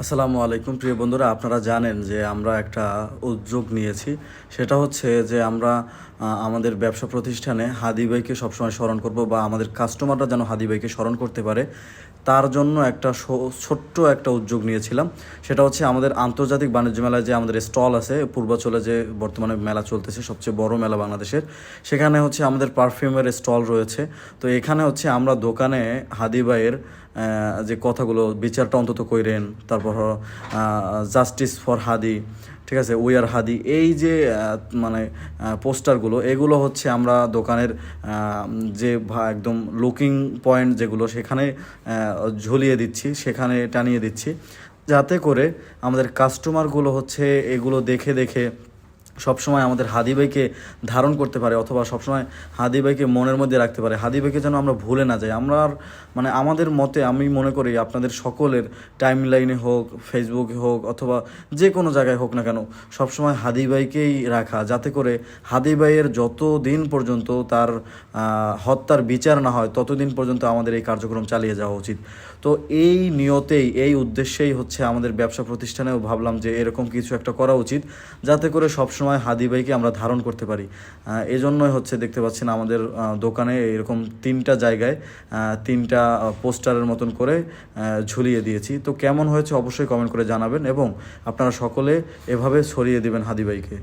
আসসালামু আলাইকুম প্রিয় বন্ধুরা, আপনারা জানেন যে আমরা একটা উদ্যোগ নিয়েছি। সেটা হচ্ছে যে আমরা আমাদের ব্যবসা প্রতিষ্ঠানে হাদি ভাইকে সবসময় স্মরণ করব, বা আমাদের কাস্টমাররা যেন হাদি ভাইকে স্মরণ করতে পারে, তার জন্য একটা ছোট্ট একটা উদ্যোগ নিয়েছিলাম। সেটা হচ্ছে আমাদের আন্তর্জাতিক বাণিজ্য মেলায় যে আমাদের স্টল আছে, পূর্বাচলে যে বর্তমানে মেলা চলতেছে, সবচেয়ে বড় মেলা বাংলাদেশের, সেখানে হচ্ছে আমাদের পারফিউমের স্টল রয়েছে। তো এখানে হচ্ছে আমরা দোকানে হাদি ভাইয়ের যে কথাগুলো, বিচারটা অন্তত কইরেন, তারপর জাস্টিস ফর হাদি, ঠিক আছে, উই আর হাদি, এই যে মানে পোস্টারগুলো, এগুলো হচ্ছে আমরা দোকানের যে একদম লুকিং পয়েন্ট যেগুলো, সেখানে ঝুলিয়ে দিচ্ছি, সেখানে টানিয়ে দিচ্ছি, যাতে করে আমাদের কাস্টমারগুলো হচ্ছে এগুলো দেখে দেখে সবসময় আমাদের হাদি ভাইকে ধারণ করতে পারে, অথবা সবসময় হাদি ভাইকে মনের মধ্যে রাখতে পারে। হাদি ভাইকে যেন আমরা ভুলে না যাই। আমরা মানে আমাদের মতে আমি মনে করি আপনাদের সকলের টাইম লাইনে হোক, ফেসবুকে হোক, অথবা যে কোনো জায়গায় হোক না কেন, সবসময় হাদি ভাইকেই রাখা, যাতে করে হাদি ভাইয়ের যত দিন পর্যন্ত তার হত্যার বিচার না হয়, ততদিন পর্যন্ত আমাদের এই কার্যক্রম চালিয়ে যাওয়া উচিত। তো এই নিয়তেই, এই উদ্দেশ্যেই হচ্ছে আমাদের ব্যবসা প্রতিষ্ঠানেও ভাবলাম যে এরকম কিছু একটা করা উচিত, যাতে করে সবসময় হাদি ভাইকে আমরা ধারণ করতে পারি। এজন্যই হচ্ছে দেখতে পাচ্ছেন আমাদের দোকানে এরকম 3টা জায়গায় 3টা পোস্টারের মতন করে ঝুলিয়ে দিয়েছি। তো কেমন হয়েছে অবশ্যই কমেন্ট করে জানাবেন, এবং আপনারা সকলে এভাবে ছড়িয়ে দিবেন হাদি ভাইকে।